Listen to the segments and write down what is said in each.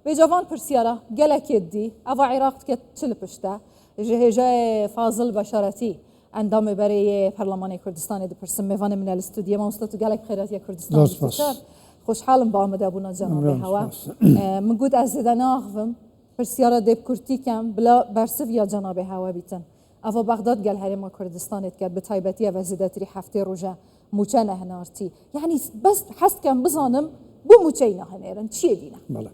بجوان برسيارة قالك يدي أفا عراق كتشل بشتا جهجاء فاضل بشارتي عندما بري برلماني كردستاني دي برسم ميفاني من الاستوديو ما وصلت قالك خيرات يا كردستان استشار خوش حالم بآمد أبونا جنابي هوا من قد أزدنا أخفم برسيارة دي بكرتي كم بلا برسف يا جنابي هوا بيتن أفا بغداد قال هرم كردستان تكاد بتايبتي وزيدت ري حفتي رجا موچانه هنارتي يعني بس حست كم بزانم بو موچينا هنيرن چي دينا بله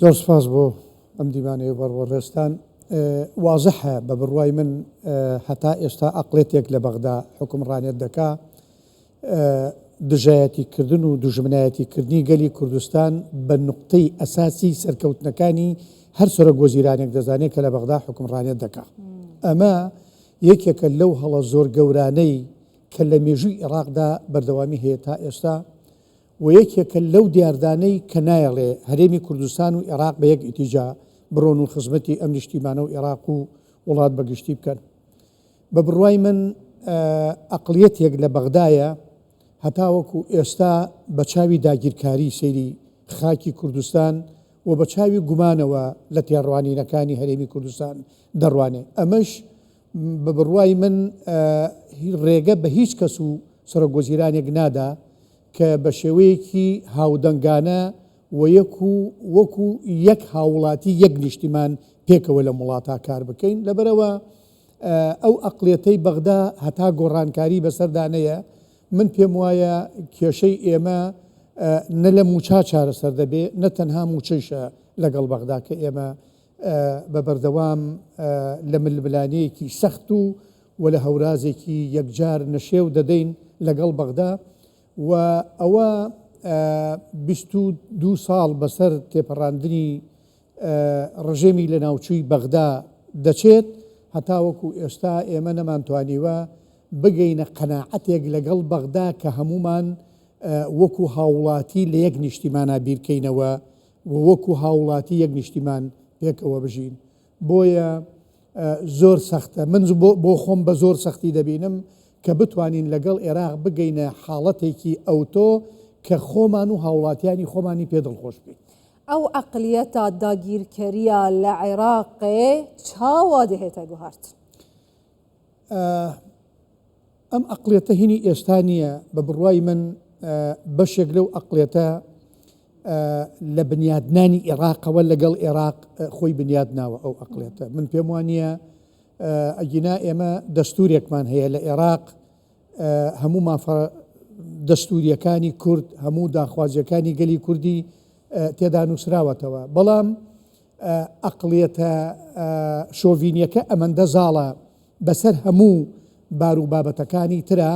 زور سپاس بو ام دیوانه برورستان واضحه ببرواي من حتى استا اقليتك لبغداد حكم رانيت دكا دژایەتی کردن و دوژمنایەتی کردنی گەلی کوردستان بە نقطەی ئەساسی سەرکەوتنەکانی هەر سۆرە گۆزیرانێک دەزانێت کە لە بەغدا حکومڕانێت دەکات. ئەمە یەکێکە لەو هەڵە زۆر گەورانەی کە لە مێژووی عێراقدا بەردەوامی هەیە تا ئێستا و یەکێکە لەو دیاردانەی کە نایەڵێ هەرێمی کوردستان و عێراق بە یەک ئیتیجا بڕۆن و خزمەتی ئەم نیشتیمانە و عێراق و وڵات بەگشتی بکەن. بە بڕوای من ئەقلیەتێک لە بەغدایە هەتاوەکو ئێستا بە چاوی داگیرکاری سەیری خاکی کوردستان و بە چاوی گومانەوە لە تێڕوانینەکانی هەرێمی کوردستان دەڕوانێ. ئەمەش بە بڕوای من ڕێگە بە هیچ کەس و سەرۆکوەزیرانێک نادا کە بە شێوەیەکی هاودەنگانە و وەکو یەک هاوڵاتی یەک نیشتیمان پێکەوە لە وڵاتە کار بکەین. لەبەرەوە ئەو ئەقلیەتەی بەغدا هەتا گۆڕانکاری بەسەردانەیە من پێم وایە کێشەی ئێمە نە لە موچا چارەسەر دەبێ نە تەنها موچەیشە لەگەڵ بەغدا کە ئێمە بە بەردەوام لە ململانەیەکی سەخت و لە هەورازێکی یەکجار نەشێو دەدەین لەگەڵ بەغدا و ئەوە 22 ساڵ بەسەر تێپەڕاندنی ڕژێمی لە ناوچووی بەغدا دەچێت هەتاوەکو ئێستا ئێمە نەمانتوانیوە بگەینە قەناعەتێک لەگەڵ بەغدا کە هەمومان وەکو هاوڵاتی لە یەک نیشتیمانە بیرکەینەوە و وەکو هاوڵاتی یەک نیشتیمان پێکەوە بژین. بۆیە زۆر سەختە من بۆ خۆم بە زۆر سەختی دەبینم کە بتوانین لەگەڵ عێراق بگەینە حاڵەتێکی ئەوتۆ کە خۆمان و هاوڵاتیانی خۆمانی پێ دڵخۆش بین. ئەو ئەقلیەتە داگیرکەریە لە عێراقێ چاوا دەهێتە گوهارت. ئەم ئەقلیەتە هینی ئێستا نییە بە بڕوای من بەشێک لەو ئەقلیەتە لە بنیادنانی عێراقەوە لەگەڵ عێراق خۆی بنیاد ناوە ئەو ئەقلیەتە. من پێم وانە ئەگینا ئێمە دەستورێکمان هەیە لە عێراق هەموو مافە دەستوریەکانی کورد هەموو داخوازیەکانی گەلی کوردی تێدا نووسراوەتەوە بەڵام ئەقلیەتە شۆڤینیەکە ئەمەندە زاڵە بەسەر هەموو بار و بابەتەکانی ترە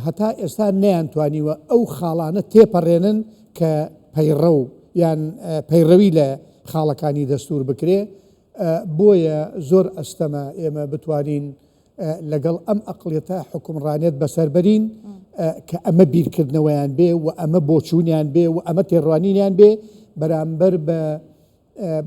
هەتا ئێستا نەیانتوانیوە ئەو خاڵانە تێپەڕێنن کە پەیڕە و یان پەیڕەوی لە خاڵەکانی دەستور بکرێ. بۆیە زۆر ئەستەمە ئێمە بتوانین لەگەڵ ئەم ئەقلیەتە حکومڕانێت بەسەربەرین کە ئەمە بیرکردنەوەیان بێ و ئەمە بۆچوونیان بێ و ئەمە تێڕوانینیان بێ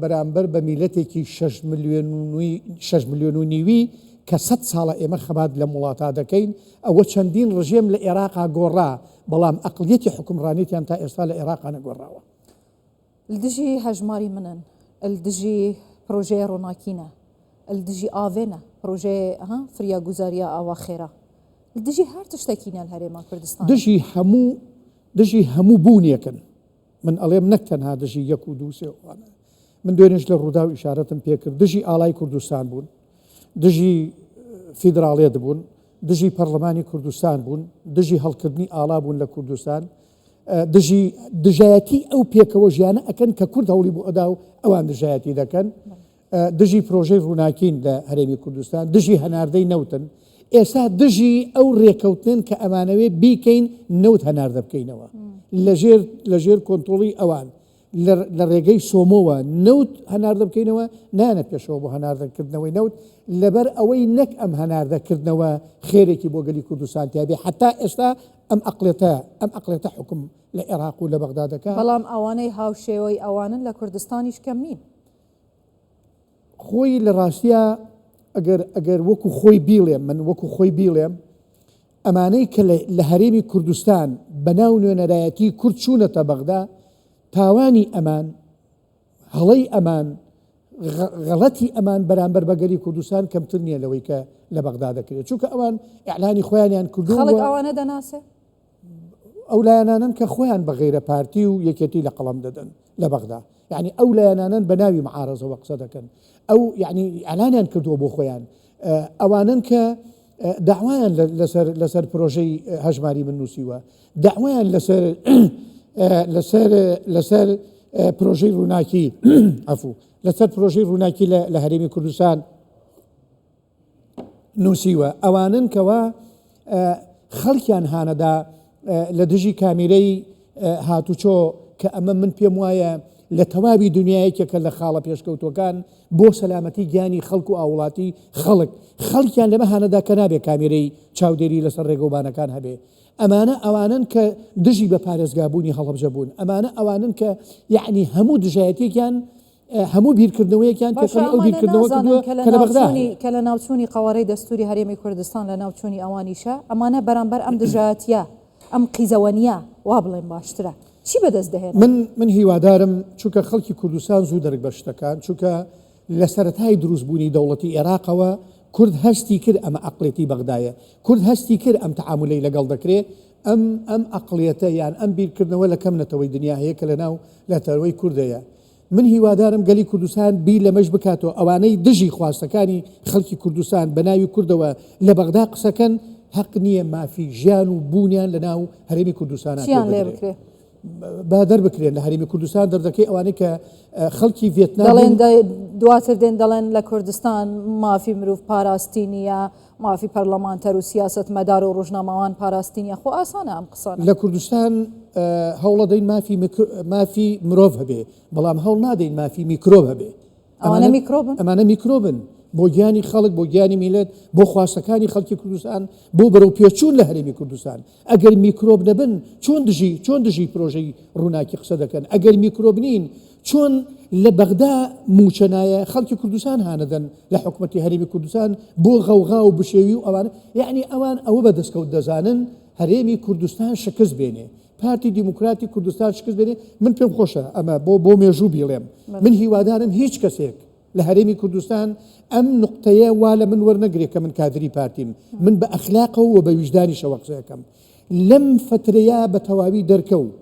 بەرامبەر بە میلەتێکی 6 ملیۆن و نیوی کە 100 ساڵە ئێمە خەبات لە وڵاتە دەکەین. ئەوە چەندین ڕژێم لە عێراقا گۆڕا بەڵام ئەقلیەتی حکومڕانێتیان تا ئێستا لە عێراقا نەگۆڕاوە. دژی هەژماری منن دژی پرۆژەیە ڕۆناکینە دژی ئاڤێنە پرۆژێ فریا گوزاریە ئاوا خێرا دژی هەر تشتێکینە هەرێما کوردستان دژی هەموو بوونیەکەن. من ئەڵێم نەک تەنها دژی 1 و 2 3 من دوێنێش لە ڕوودا و ئیشارەتم پێکرد دژی ئاڵای کوردستان بوون دژی فیدراڵێت بوون دژی پەرلەمانی کوردستان بوون دژی هەڵکردنی ئاڵا بوون لە کوردستان دژایەتی ئەو پێکەوە ژیانە ئەکەن کە کورد هەوڵی بۆ ئەدا و ئەوان دژایەتی دەکەن. دژی پرۆژەی ڕووناکین لە هەرێمی کوردستان دژی هەناردەی نەوتن ئێستا دژی ئەو ڕێکەوتن کە ئەمانەوێ بیکەین نەوت هەناردە بکەینەوە لەژێر کۆنتۆڵی ئەوان لە ڕێگەی سۆمەوە نەوت هەناردە بکەینەوە نانە پێشەوە بۆ هەناردەکردنەوەی نەوت لەبەر ئەوەی نەک ئەم هەناردەکردنەوە خێرێکی بۆ گەلی کوردستان تیابێ حتا ئێستا ئەم ئەقلیەتە حکم لە عێراق و لە بەغدا دەکات. بەڵام ئەوانەی هاوشێوەی ئەوانن لە کوردستانیش کەم نین. خۆی لە ڕاستیە ئەگەر وەکو خۆی بیڵێم من وەکو خۆی بیڵێم ئەمانەی کە لە هەرێمی کوردستان بەناو نوێنەرایەتی کورد چوونەتە بەغدا تاوانی ئەمان هەڵەی ئەمان غەڵەتی ئەمان بەرامبەر بەگەری کوردستان کەمتر نییە لەوەی کە لە بەغدا دەکرێت چونکە ئەوان ئیعلانی خۆیانیان کردو خەڵک ئەوانە دەناسێ ئەو لایەنانن کە خۆیان بە غیرە پارتی و یەکێتی لە قەڵەم دەدەن لە بەغدا یعنی ئەو لایەنانن بە ناوی معارەزەوە قسە دەکەن ئەو یعنی ئیعلانیان کردووە بۆ خۆیان ئەوانن کە داوایان لەسەر پرۆژەی هەژماری من نووسیوە داوایان لەسەر پرۆژەی ڕووناکی ئەفوو لەسەر پرۆژەی ڕووناکی لە هەرێمی کوردستان نووسیوە ئەوانن کەوا خەڵکیان هانەدا لە دژی کامیرەی هاتوچۆ کە ئەمە من پێم وایە لە تەواوی دنیایەکێکە لە خاڵە پێشکەوتوەکان بۆ سەلامەتی گیانی خەڵک و ئاوڵاتی خەڵکیان لەمە هانەدا کە نابێت کامیرەی چاودێری لەسەر ڕێگەوبانەکان هەبێ ئەمانە ئەوانن کە دژی بە پارێزگابوونی هەڵەبجە بوون ئەمانە ئەوانن کە یعنی هەموو دژایەتێکیان هەموو بیرکردنەوەیەکیان ئەو بیرکردنەوە کە لە بەغدا کە لە ناوچوونی قەوەڕەی دەستوری هەرێمی کوردستان لە ناوچوونی ئەوانیشە ئەمانە بەرامبەر ئەم دژایەتیە ئەم قیزەوەنیە وا بڵێن باشترە چی بەدەست دەهێن من هیوادارم چونکە خەڵکی کوردستان زوو دەرک بە شتەکان چونکە لە سەرەتای دروستبوونی دەوڵەتی عێراقەوە کورد هەستی کرد ئەمە عەقڵێتی بەغدایە کورد هەستی کرد ئەم تەعاملەی لەگەڵ دەکرێت ئەم عەقڵیەتە یان ئەم بیرکردنەوە لە کەم نەتەوەی دنیا هەیە کە لەناو لەتەوەی کوردەیە من هیوادارم گەلی کوردستان بی لەمەش بکاتەوە ئەوانەی دژی خواستەکانی خەڵکی کوردستان بە ناوی کوردەوە لە بەغدا قسەکەن حەق نییە مافی ژیان و بوونیان لە ناو هەرێمی کوردستان با دەربکرێن لە هەرێمی کوردستان دەردەکەی ئەوانەی کە خەڵکی ڤێتنام دەڵێن دواتر دێن دەڵێن لە کوردستان مافی مرۆڤ پاراستی نیە مافی پەرلەمانتەر و سیاست مەدار و ڕۆژنامەوان پاراستی نیە خۆ ئاسانە ئەم قسانە لە کوردستان هەوڵ دەین مافی مرۆڤ هەبێ بەڵام هەوڵ نادەین مافی میکرۆب هەبێ ئەمانە میکرۆبن بۆ گیانی خەڵک بۆ گیانی میلەت بۆ خواستەکانی خەڵکی کوردستان بۆ بەرەو پێچوون لە هەرێمی کوردستان ئەگەر میکرۆب نەبن چۆن دژی پرۆژەی ڕووناکی قسە دەکەن ئەگەر میکرۆب نین چۆن لە بەغدا موچەنایە خەڵکی کوردستان هانەدەن لە حکومەتی هەرێمی کوردستان بۆ غەوغا و بشێوی و ئەوان یعنی ئەوان ئەوە بە دەستکەوت دەزانن هەرێمی کوردستان شکست بێنێ پارتی دیموکراتی کوردستان شکست بێنێ من پێم خۆشە ئەمە بۆ مێژوو بیڵێم من هیوادارم هیچ کەسێک لە هەرێمی کوردستان ئەم نقطەیە وا لە من وەرنەگرێت کە من کادری پارتیم من بە ئەخلاقەوە و بە ویژدانی شەوە قسەکەم لەم فترەیە بە تەواوی دەرکەوت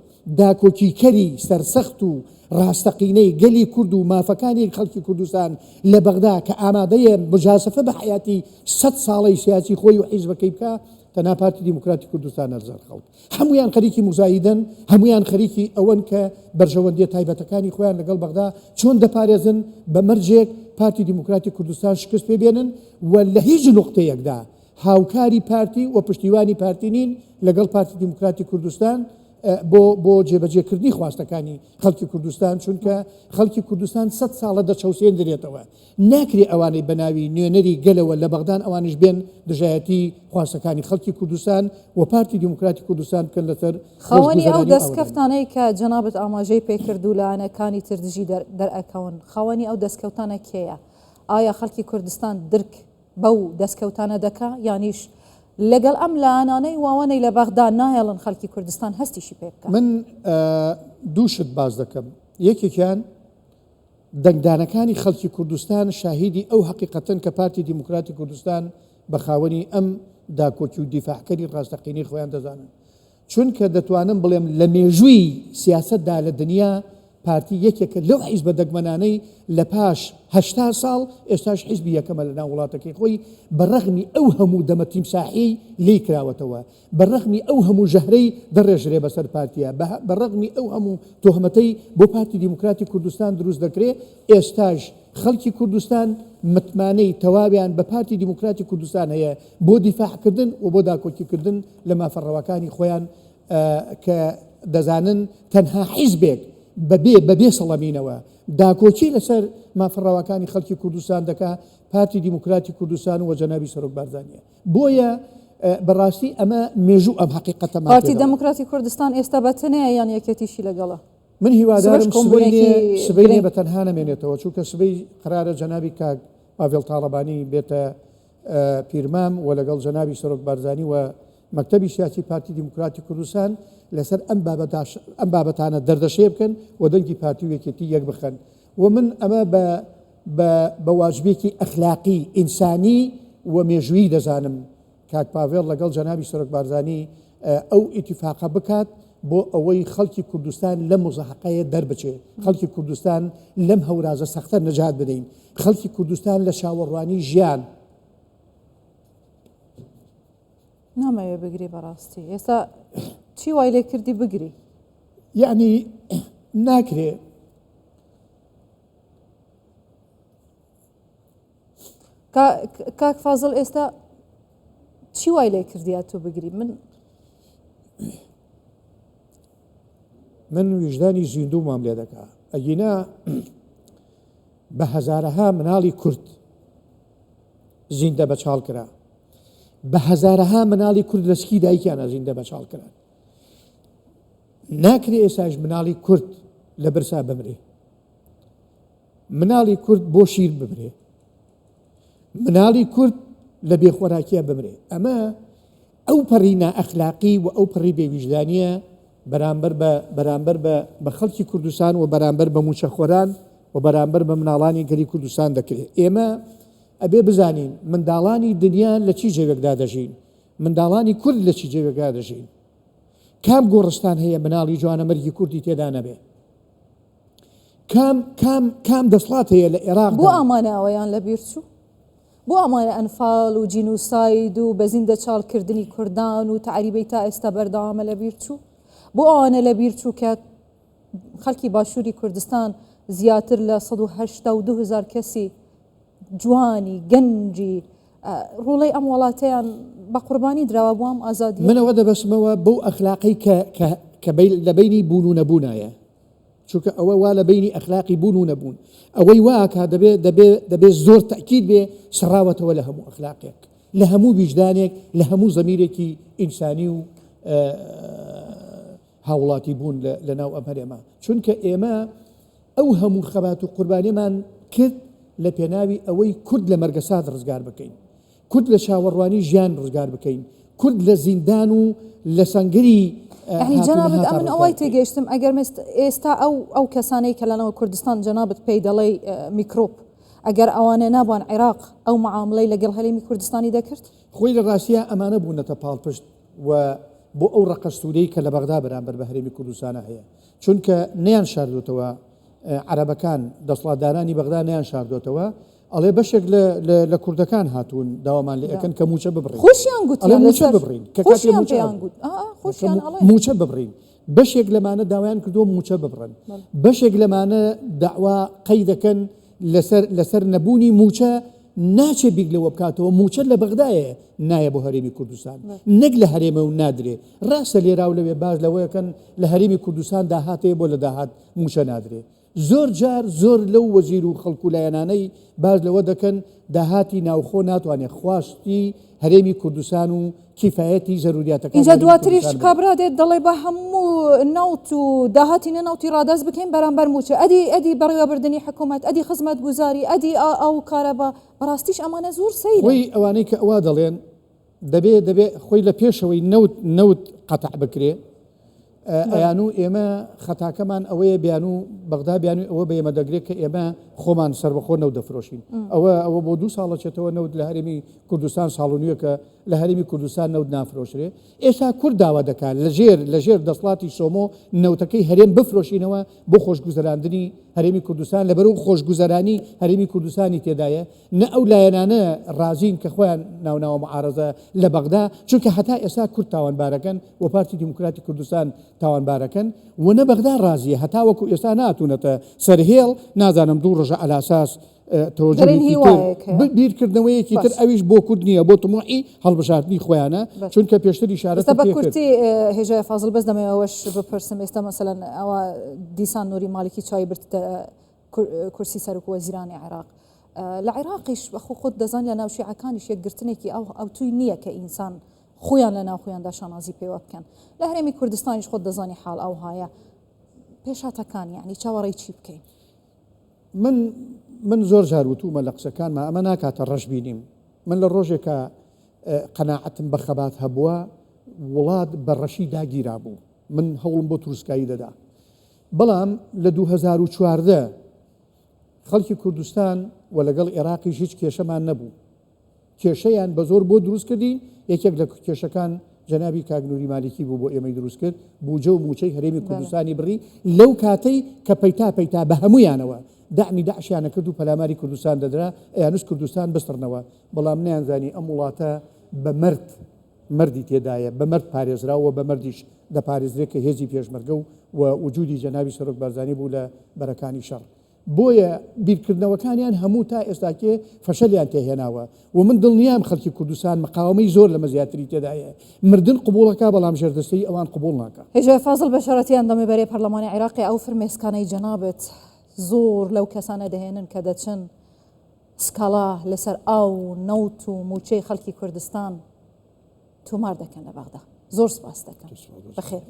داکۆکیکەری سەرسەخت و ڕاستەقینەی گەلی کورد و مافەکانی خەڵکی کوردستان لە بەغدا کە ئامادەیە بجاسەفە بە حیاتی 100 ساڵەی سیاسی خۆی و حیزبەکەی بکە تەنها پارتی دیموکراتی کوردستان هەرزار خەڵک هەمویان خەریکی موزاییدن هەمویان خەریکی ئەوەن کە بەرژەوەندیە تایبەتەکانی خۆیان لەگەڵ بەغدا چۆن دەپارێزن بە مەرجێک پارتی دیموکراتی کوردستان شکست پێ بێنن و لە هیچ نقطەیەکدا هاوکاری پارتی و پشتیوانی پارتی نین لەگەڵ پارتی دیموکراتی کوردستان بۆ جێبەجێکردنی خواستەکانی خەڵکی کوردستان چونکە خەڵکی کوردستان 100 ساڵە دەچەوسێنرێتەوە ناکرێ ئەوانەی بەناوی نوێنەری گەلەوە لە بەغدان ئەوانش بێن دژایەتی خواستەکانی خەڵکی کوردستان و پارتی دیموکراتی کوردستان بکەن لەسەر خاوەنی ئەو دەستکەفتانەی کە جەنابەت ئاماژەی پێکرد و لایەنەکانی تر دژی دەرئەکەون خاوەنی ئەو دەستکەوتانە کێیە ئایا خەڵکی کوردستان درک بەو دەستکەوتانە دەکا یانیش لەگەڵ ئەم لایەنانەی واوانەی لە بەغدا نایەڵن خەڵکی کوردستان هەستیشی پێ بکە من دووشت باز دەکەم یەکێکیان دەنگدانەکانی خەڵکی کوردستان شاهیدی ئەو حقیقەتن کە پارتی دیموکراتی کوردستان بە خاوەنی ئەم داکۆکی و دیفاعکەری ڕاستەقینەی خۆیان دەزانن چونکە دەتوانم بڵێم لە مێژووی سیاسەتدا لە دنیا پارتی یەکێکە لەو حیزبە دەگمەنانەی لە پاش 80 ساڵ ئێستاش حیزبی یەکەمە لە ناو وڵاتەکەی خۆی بەڕەغمی ئەو هەموو دەمە تیمساحی لی کراوەتەوە بەڕەغمی ئەو هەموو ژەهرەی دەڕێژرێ بەسەر پارتیە بەڕەغمی ئەو هەموو تۆهمەتەی بۆ پارتی دیموکراتی کوردستان دروست دەکرێت ئێستاش خەڵکی کوردستان متمانەی تەواویان بە پارتی دیموکراتی کوردستان هەیە بۆ دیفاعکردن و بۆ داکۆکیکردن لە مافەڕەوەکانی خۆیان کە دەزانن تەنها حیزبێک بەبێ سەڵەمینەوە داکۆچی لەسەر مافەڕەوەکانی خەڵکی کوردستان دەکا پارتی دیموکراتی کوردستان و جەنابی سەرۆک بارزانیە بۆیە بەڕاستی ئەمە مێژوو ئەم حقیقەتە پارتی دموکراتی کوردستان ئێستا بەتەنەیە یان یەکێتیشی لەگەڵە من هیوادارم سبەی نیە بە تەنها نەمێنێتەوە چونکە سبەی قرارە جەنابی کاک ئاڤێڵ تاڵەبانی بێتە پیرمام و لەگەڵ جەنابی سەرۆک بارزانی و مەکتەبی سیاسی پارتی دیموکراتی کوردستان لەسەر ئەم بابەتانە دەردەشێ بکەن و دەنگی پارتی و یەکێتی یەک بخەن ومن ئەمە بە واجبێکی ئەخلاقی ئینسانی و مێژووی دەزانم کاک پاڤێڵ لەگەڵ جەنابی سەرۆک بارزانی ئەو ئیتیفاقە بکات بۆ ئەوەی خەڵکی کوردستان لەم مزەحەقەیە دەربچێ، خەڵکی کوردستان لەم هەورازە سەختە نەجات بدەین، خەڵکی کوردستان لە چاوەڕوانی ژیان نامەوێ بگری بەڕاستی ئێستا چی وای لێ کردی بگری؟ یعنی ناکرێ کاک فازڵ ئێستا چی وای لێ کردیە تۆ بگری؟ من ویژدانی زیندوومان لێ دەکا ئەگینا بە هەزارەها مناڵی کورد زیندە بەچاڵ کرا، بە هەزارەها مناڵی کورد لەسکی دایکیانە زیندە بەچاڵ کران. ناکرێ ئێساش مناڵی کورد لە برسا بمرێ، مناڵی کورد بۆ شیر بمرێ، مناڵی کورد لە بێخۆراکیە بمرێ. ئەمە ئەو پەڕی نائەخلاقی و ئەو پەڕی بێویژدانیە بەرامبەر بە خەڵکی کوردستان و بەرامبەر بە موچەخۆران و بەرامبەر بە مناڵانی گەلی کوردستان دەکرێت. ئێمە ئەبێ بزانین منداڵانی دنیا لە چی جێوێکدا دەژین، منداڵانی کورد لە چی جێوێکدا دەژین، کام گۆڕستان هەیە مناڵی جوانە مەرگی کوردی تێدا نەبێ، کام دەسڵات هەیە لە عێراق بۆ ئامانە ئەوەیان لە بیر چوو؟ بۆ ئەمانە ئەنفاڵ و جینوساید و بەزیندە چاڵکردنی کوردان و تعریبەی تا ئێستا بەردەوامە لە بیر چوو؟ بۆ ئەوانە لە بیر چوو کە خەڵکی باشووری کوردستان زیاتر لە 182,000 کەسی جوانی گەنجی ڕوڵەی ئەم وڵاتەیان بە قوربانی دراوە بۆ ئەم ئازادی. منەوە دەبەسمەوە بەو ئەخلاقی کە لە بینی بوون و نەبوونایە، چونکە ئەوە وا لە بینی ئەخلاقی بوون و نەبوون، ئەوەی واکە دەبێت زۆر تەکید بێ سەراوەتەوە لە هەموو ئەخلاقێک، لە هەموو ویژدانێک، لە هەموو زەمیرێکی ئینسانی و هاوڵاتی بوون لە ناو ئەم هەرێمە. چونکە ئێمە ئەو هەموو خەبات و قوربانیمان کرد لە پێناوی ئەوەی کورد لە مەرگەسات ڕزگار بکەین، کورد لە چاوەڕوانی ژیان ڕزگار بکەین، کورد لە زیندان و لە سەنگری جەنابەت ئەمن ئەوەی تێگەشتم ئەگەر ئێستا ئەو کەسانەی کە لەنەوە کوردستان جەنابەت پێی دەڵێ میکرۆب ئەگەر ئەوانە نابوان عێراق ئەو معاملەی لەگەڵ هەرێمی کوردستانی دەکرد؟ خۆی لە ڕاستیە ئەمانە بوونەتە پاڵپشت و بۆ ئەو ڕقەستورەی کە لە بەغدا بەرامبەر بە هەرێمی کوردستانە هەیە، چونکە نەیان شاردوتەوە عەرەبەکان دەسڵاتدارانی بەغدا نەیان شاردوتەوە، ئەڵێ بەشێک لە کوردەکان هاتوون داوامان لێ ئەەکەن کە موچە ببڕین، خۆشیان گوتیان موچە ببڕین، موچە ببڕین. بەشێک لەمانە داوایان کردووە موچە ببڕن، بەشێک لەمانە داوا قەی دەکەن لەسەر نەبوونی موچە ناچێ بیگ لەوە بکاتەوە، موچە لە بەغدایە نایە بۆ هەرێمی کوردستان، نەک لە هەرێمە و نادرێ. ڕاستە لێراو لەوێ باش لەوەیەکەن لە هەرێمی کوردستان داهاتەیە بۆ لە داهات موچە نادرێ. زۆر جار زۆر لەو وەزیر و خەڵکو لایەنانەی باش لەوە دەکەن داهاتی ناوخۆ ناتوانێت خواستی هەرێمی کوردستان و کیفایەتی زەروریاتەکان. اینجا دواتریش کابرا دێت دەڵێ بە هەموو ناوت و داهاتی نەناوتی ڕاداز بکەین بەرامبەر موچە، ئەدی بەڕێوەبردننی حکوومەت، ئەدی خزمەت گوزاری، ئەدی ئەو کارە بەڕاستیش ئەمانە زۆر سەیرە. خۆی ئەوانەی کە ئەوا دەڵێن دەبێ خۆی لە پێشەوەی نەوت قەتع بکرێ. ئەیان و ئێمە خەتاکەمان ئەوەیە بیان و بەغدا بیان و ئەوە بە ئێمە دەگرێت کە ئێمە خۆمان سەربەخۆ نەوت دەفرۆشین. ئەوە بۆ 2 ساڵە چێتەوە نەوت لە هەرێمی کوردستان ساڵ و نیوە کە لە هەرێمی کوردستان نەوت نافرۆشرێ. ئێستا کورد داوا دەکات لەژێر دەسڵاتی سۆمۆ نەوتەکەی هەرێم بفرۆشینەوە بۆ خۆشگوزەراندنی هەرێمی کوردستان لەبەرەو خۆشگوزەرانی هەرێمی کوردستانی تێدایە. نە ئەو لایەنانە ڕازین کە خۆیان ناوناوە معارەزە لە بەغدا، چونکە هەتا ئێستا کورد تاوانبارەکەن و پارتی دیموکراتی کوردستان تاوانبارەکەن و نە بەغدا ڕازیە، هەتا وەکو ئێستا ناتونەتە سەرهێڵ نازانم 2 ڕۆژە ئەلاساس بیرکردنەوەیەکی تر ئەویش بۆ کورد نییە، بۆ تموحی هەڵبژاردننی خۆیانە، چونکە پێشتری شارە بە کورتی هێژای فازڵ بەس دەمەوەش بپرسم ئێستا مەسەلەن ئەوە دیسان نووری ماڵکی چای برتە کورسی سەرۆک وەزیرانی عێراق لە عێراقیش بەخۆ خۆت دەزان لە ناوشیعەکانیش یەکگرتنێکی ئەو توی نییە کە ئینسان خۆیان لە ناوخۆیاندا شانازی پێوە بکەن. لە هەرێمی کوردستانیش خۆت دەزانی حاڵ ئەو هایە پێشاتەکان یعنی چاوەڕێی چی بکەین؟ من زۆر جار وتومە لە قسەکانمە ئەمە ناکاتە ڕەش بینیم. من لە ڕۆژێکە قەناعەتم بە خەبات هەبووە وڵات بە ڕەشی داگیرا بوو، من هەوڵم بۆ تووسکایی دەدا. بەڵام لە 2014 خەڵکی کوردستان و لەگەڵ عێراقی هیچ کێشەمان نەبوو کێشەیان بە زۆر بۆ دروست کردین یەکێک لە کێشەکان جەنابی کاگنووری مالکی بوو بۆ ئێمەی دروست کرد بوجە و موچەی هەرێمی کوردستانی بڕی لەو کاتەی کە پەیتا بە هەمویانەوە داعمی داعشیانە کرد و پەلاماری کوردستان دەدرا یانوس کوردستان بستڕنەوە بەڵام نەیانزانی ئەم وڵاتە بە مردی تێدایە بە مرد پارێزراوە بە مردیش دەپارێزرێت کە هێزی پێشمەرگە و وجودی جەنابی سەرۆک بارزانانی بوو لە بەرەکانی شەڕ بۆیە بیرکردنەوەکانیان هەموو تا ئێستاکێ فەشەلیان تێهێناوە و من دڵنیام خەڵکی کوردستان مقاومەی زۆر لە مەزیاتری تێدایە مردن قبولەکە بەڵام ژێردەستەی ئەوان قبول ناکە هێژە فازڵ بەشارەتی ئەندامی بەرەی پەرلەمانی عێراقی ئەو فرمێسکانەی جەنابەت زۆر لەو کەسانە دەهێنن کە دەچن سکاڵا لەسەر ئاو نەوت و موچەی خەڵکی کوردستان تۆمار دەکەن لە بەغدا زۆر سپاس دەکەم بەخێر